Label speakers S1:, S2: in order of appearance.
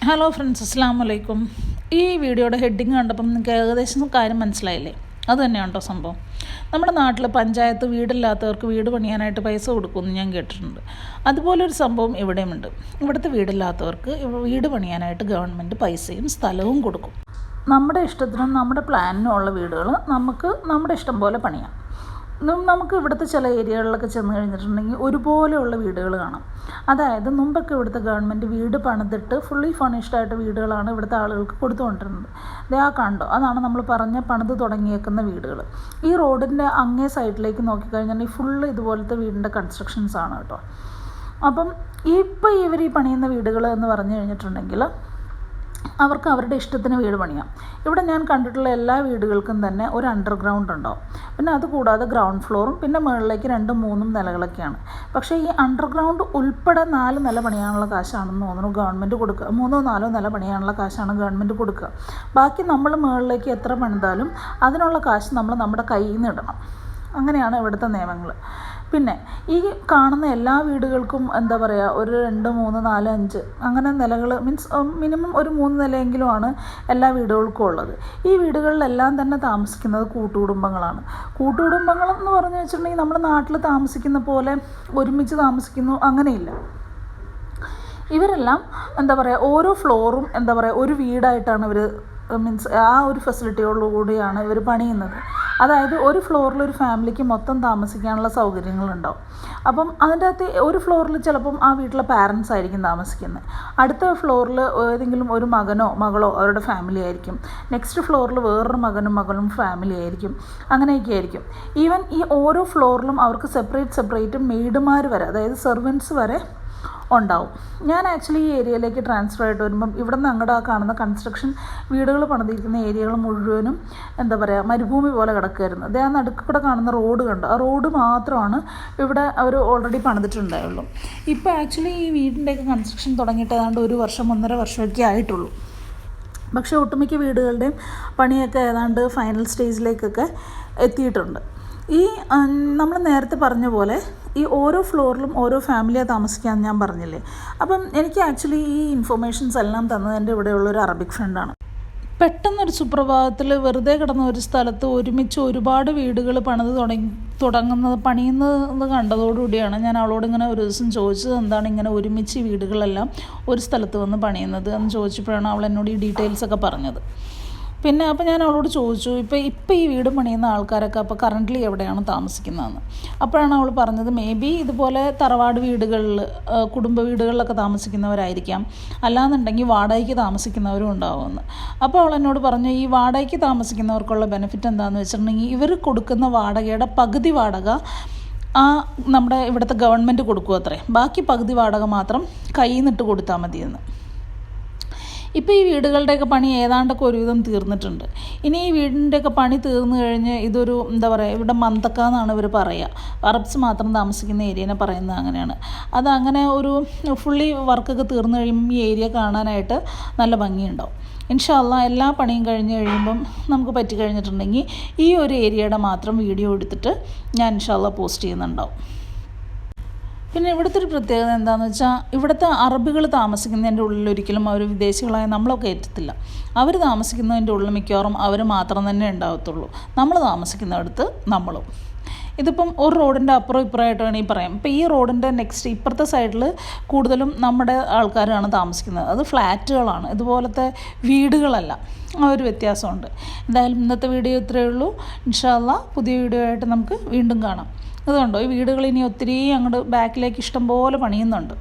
S1: Hello friends, അസ്സലാമു അലൈക്കും. ഈ വീഡിയോയുടെ ഹെഡിങ് കണ്ടപ്പം നിങ്ങൾക്ക് ഏകദേശം കാര്യം മനസ്സിലായില്ലേ? അത് തന്നെയാണ് കേട്ടോ സംഭവം. നമ്മുടെ നാട്ടിൽ പഞ്ചായത്ത് വീടില്ലാത്തവർക്ക് വീട് പണിയാനായിട്ട് പൈസ കൊടുക്കുമെന്ന് ഞാൻ കേട്ടിട്ടുണ്ട്. അതുപോലൊരു സംഭവം ഇവിടെയുമുണ്ട്. ഇവിടുത്തെ വീടില്ലാത്തവർക്ക് വീട് പണിയാനായിട്ട് ഗവൺമെൻറ് പൈസയും സ്ഥലവും കൊടുക്കും. നമ്മുടെ ഇഷ്ടത്തിനും നമ്മുടെ പ്ലാനിനും ഉള്ള വീടുകൾ നമുക്ക് നമ്മുടെ ഇഷ്ടം പോലെ പണിയാം. നമുക്ക് ഇവിടുത്തെ ചില ഏരിയകളിലൊക്കെ ചെന്ന് കഴിഞ്ഞിട്ടുണ്ടെങ്കിൽ ഒരുപോലെയുള്ള വീടുകൾ കാണാം. അതായത് മുമ്പൊക്കെ ഇവിടുത്തെ ഗവൺമെൻറ് വീട് പണിതിട്ട് ഫുള്ളി ഫർണിഷ്ഡായിട്ട് വീടുകളാണ് ഇവിടുത്തെ ആളുകൾക്ക് കൊടുത്തുകൊണ്ടിരുന്നത്. കണ്ടോ, അതാണ് നമ്മൾ പറഞ്ഞ പണിത് തുടങ്ങിയേക്കുന്ന വീടുകൾ. ഈ റോഡിൻ്റെ അങ്ങേ സൈഡിലേക്ക് നോക്കിക്കഴിഞ്ഞാൽ ഫുള്ള് ഇതുപോലത്തെ വീടിൻ്റെ കൺസ്ട്രക്ഷൻസ് ആണ് കേട്ടോ. അപ്പം ഇപ്പോൾ ഇവർ ഈ പണിയുന്ന വീടുകൾ എന്ന് പറഞ്ഞു കഴിഞ്ഞിട്ടുണ്ടെങ്കിൽ അവർക്ക് അവരുടെ ഇഷ്ടത്തിന് വീട് പണിയാം. ഇവിടെ ഞാൻ കണ്ടിട്ടുള്ള എല്ലാ വീടുകൾക്കും തന്നെ ഒരു അണ്ടർഗ്രൗണ്ട് ഉണ്ടാവും. പിന്നെ അതുകൂടാതെ ഗ്രൗണ്ട് ഫ്ലോറും പിന്നെ മുകളിലേക്ക് 2-3 നിലകളൊക്കെയാണ്. പക്ഷേ ഈ അണ്ടർഗ്രൗണ്ട് ഉൾപ്പെടെ 4 നില പണിയാനുള്ള കാശാണെന്ന് തോന്നുന്നു ഗവൺമെൻറ് കൊടുക്കുക. 3-4 നില പണിയാനുള്ള കാശാണ് ഗവൺമെൻറ് കൊടുക്കുക. ബാക്കി നമ്മൾ മുകളിലേക്ക് എത്ര പണിതാലും അതിനുള്ള കാശ് നമ്മൾ നമ്മുടെ കയ്യിൽ നിന്ന് ഇടണം. അങ്ങനെയാണ് ഇവിടുത്തെ നിയമങ്ങൾ. പിന്നെ ഈ കാണുന്ന എല്ലാ വീടുകൾക്കും എന്താ പറയുക, ഒരു 2, 3, 4, 5 അങ്ങനെ നിലകൾ, മീൻസ് മിനിമം ഒരു 3 നിലയെങ്കിലുമാണ് എല്ലാ വീടുകൾക്കും ഉള്ളത്. ഈ വീടുകളിലെല്ലാം തന്നെ താമസിക്കുന്നത് കൂട്ടുകുടുംബങ്ങളാണ്. കൂട്ടുകുടുംബങ്ങളെന്ന് പറഞ്ഞു വെച്ചിട്ടുണ്ടെങ്കിൽ നമ്മുടെ നാട്ടിൽ താമസിക്കുന്ന പോലെ ഒരുമിച്ച് താമസിക്കുന്നു അങ്ങനെയില്ല. ഇവരെല്ലാം എന്താ പറയുക, ഓരോ ഫ്ലോറും എന്താ പറയുക ഒരു വീടായിട്ടാണ് ഇവർ, മീൻസ് ആ ഒരു ഫെസിലിറ്റിയോടുകൂടിയാണ് ഇവർ പണിയുന്നത്. അതായത് ഒരു ഫ്ലോറിൽ ഒരു ഫാമിലിക്ക് മൊത്തം താമസിക്കാനുള്ള സൗകര്യങ്ങളുണ്ടാവും. അപ്പം അതിൻ്റെ അകത്ത് ഒരു ഫ്ലോറിൽ ചിലപ്പം ആ വീട്ടിലെ പാരൻസ് ആയിരിക്കും താമസിക്കുന്നത്. അടുത്ത ഫ്ലോറിൽ ഏതെങ്കിലും ഒരു മകനോ മകളോ അവരുടെ ഫാമിലി ആയിരിക്കും. നെക്സ്റ്റ് ഫ്ലോറിൽ വേറൊരു മകനും ഫാമിലി ആയിരിക്കും. അങ്ങനെയൊക്കെ ആയിരിക്കും. ഈവൻ ഈ ഓരോ ഫ്ലോറിലും അവർക്ക് സെപ്പറേറ്റ് മെയ്ഡുമാർ വരെ, അതായത് സെർവൻസ് വരെ ഉണ്ടാവും. ഞാൻ ആക്ച്വലി ഈ ഏരിയയിലേക്ക് ട്രാൻസ്ഫർ ആയിട്ട് വരുമ്പം ഇവിടെ നിന്ന് അങ്ങോട്ട് കാണുന്ന കൺസ്ട്രക്ഷൻ വീടുകൾ പണിതിരിക്കുന്ന ഏരിയകൾ മുഴുവനും എന്താ പറയുക മരുഭൂമി പോലെ കിടക്കുമായിരുന്നു. ആ നടുക്ക് കൂടെ കാണുന്ന റോഡ് കണ്ടു, ആ റോഡ് മാത്രമാണ് ഇവിടെ അവർ ഓൾറെഡി പണിതിട്ടുണ്ടായുള്ളൂ. ഇപ്പോൾ ആക്ച്വലി ഈ വീടിൻ്റെയൊക്കെ കൺസ്ട്രക്ഷൻ തുടങ്ങിയിട്ട് ഏതാണ്ട് 1 വർഷം 1.5 വർഷമൊക്കെ ആയിട്ടുള്ളൂ. പക്ഷേ ഒട്ടുമിക്ക വീടുകളുടെയും പണിയൊക്കെ ഏതാണ്ട് ഫൈനൽ സ്റ്റേജിലേക്കൊക്കെ എത്തിയിട്ടുണ്ട്. ഈ നമ്മൾ നേരത്തെ പറഞ്ഞ പോലെ ഈ ഓരോ ഫ്ലോറിലും ഓരോ ഫാമിലിയാണ് താമസിക്കാമെന്ന് ഞാൻ പറഞ്ഞില്ലേ. അപ്പം എനിക്ക് ആക്ച്വലി ഈ ഇൻഫർമേഷൻസ് എല്ലാം തന്നത് എൻ്റെ ഇവിടെയുള്ളൊരു അറബിക് ഫ്രണ്ടാണ്. പെട്ടെന്നൊരു സുപ്രഭാതത്തിൽ വെറുതെ കിടന്ന ഒരു സ്ഥലത്ത് ഒരുമിച്ച് ഒരുപാട് വീടുകൾ പണിയുന്നത് കണ്ടതോടുകൂടിയാണ് ഞാൻ അവളോട് ഇങ്ങനെ ഒരു ദിവസം ചോദിച്ചത്, എന്താണ് ഇങ്ങനെ ഒരുമിച്ച് വീടുകളെല്ലാം ഒരു സ്ഥലത്ത് വന്ന് പണിയുന്നത് എന്ന് ചോദിച്ചപ്പോഴാണ് അവൾ എന്നോട് ഈ ഡീറ്റെയിൽസൊക്കെ പറഞ്ഞത്. പിന്നെ അപ്പോൾ ഞാൻ അവളോട് ചോദിച്ചു, ഇപ്പോൾ ഈ വീട് പണിയുന്ന ആൾക്കാരൊക്കെ അപ്പോൾ കറൻ്റ്ലി എവിടെയാണ് താമസിക്കുന്നതെന്ന്. അപ്പോഴാണ് അവൾ പറഞ്ഞത്, മേ ബി ഇതുപോലെ തറവാട് വീടുകളിൽ, കുടുംബ വീടുകളിലൊക്കെ താമസിക്കുന്നവരായിരിക്കാം, അല്ലാന്നുണ്ടെങ്കിൽ വാടകയ്ക്ക് താമസിക്കുന്നവരും ഉണ്ടാവുമെന്ന്. അപ്പോൾ അവൾ എന്നോട് പറഞ്ഞു, ഈ വാടകയ്ക്ക് താമസിക്കുന്നവർക്കുള്ള ബെനിഫിറ്റ് എന്താണെന്ന് വെച്ചിട്ടുണ്ടെങ്കിൽ ഇവർ കൊടുക്കുന്ന വാടകയുടെ പകുതി വാടക നമ്മുടെ ഇവിടുത്തെ ഗവൺമെൻറ് കൊടുക്കും അത്രേ. ബാക്കി പകുതി വാടക മാത്രം കയ്യിൽ നിന്നിട്ട് കൊടുത്താൽ മതിയെന്ന്. ഇപ്പോൾ ഈ വീടുകളുടെയൊക്കെ പണി ഏതാണ്ടൊക്കെ ഒരുവിധം തീർന്നിട്ടുണ്ട്. ഇനി ഈ വീടിൻ്റെയൊക്കെ പണി തീർന്നു കഴിഞ്ഞ് ഇതൊരു എന്താ പറയുക, ഇവിടെ മന്തക്ക എന്നാണ് ഇവർ പറയുക. അറബ്സ് മാത്രം താമസിക്കുന്ന ഏരിയനെ പറയുന്നത് അങ്ങനെയാണ്. അതങ്ങനെ ഒരു ഫുള്ളി വർക്കൊക്കെ തീർന്നു കഴിയുമ്പോൾ ഈ ഏരിയ കാണാനായിട്ട് നല്ല ഭംഗിയുണ്ടാവും. ഇൻഷാ അല്ലാഹ് എല്ലാ പണിയും കഴിഞ്ഞ് കഴിയുമ്പം നമുക്ക് പറ്റിക്കഴിഞ്ഞിട്ടുണ്ടെങ്കിൽ ഈ ഒരു ഏരിയയുടെ മാത്രം വീഡിയോ എടുത്തിട്ട് ഞാൻ ഇൻഷാ അല്ലാഹ് പോസ്റ്റ് ചെയ്യുന്നുണ്ടാവും. പിന്നെ ഇവിടുത്തെ ഒരു പ്രത്യേകത എന്താണെന്ന് വെച്ചാൽ, ഇവിടുത്തെ അറബികൾ താമസിക്കുന്നതിൻ്റെ ഉള്ളിൽ ഒരിക്കലും അവർ വിദേശികളായ നമ്മളൊക്കെ ഏറ്റിട്ടില്ല. അവർ താമസിക്കുന്നതിൻ്റെ ഉള്ളിൽ മിക്കവാറും അവർ മാത്രം തന്നെ ഉണ്ടാകത്തുള്ളൂ. നമ്മൾ താമസിക്കുന്നിടത്ത് നമ്മളും. ഇതിപ്പം ഒരു റോഡിൻ്റെ അപ്പുറം ഇപ്പുറമായിട്ട് വേണമെങ്കിൽ പറയാം. ഇപ്പോൾ ഈ റോഡിൻ്റെ നെക്സ്റ്റ് ഇപ്പുറത്തെ സൈഡിൽ കൂടുതലും നമ്മുടെ ആൾക്കാരാണ് താമസിക്കുന്നത്. അത് ഫ്ലാറ്റുകളാണ്, ഇതുപോലത്തെ വീടുകളല്ല. ആ ഒരു വ്യത്യാസമുണ്ട്. എന്തായാലും ഇന്നത്തെ വീഡിയോ ഇത്രയേ ഉള്ളൂ. ഇൻഷാ അല്ലാഹ് പുതിയ വീഡിയോ ആയിട്ട് നമുക്ക് വീണ്ടും കാണാം. അതുകൊണ്ടോ ഈ വീടുകൾ ഇനി ഒത്തിരി അങ്ങോട്ട് ബാക്കിലേക്ക് ഇഷ്ടം പോലെ പണിയുന്നുണ്ട്.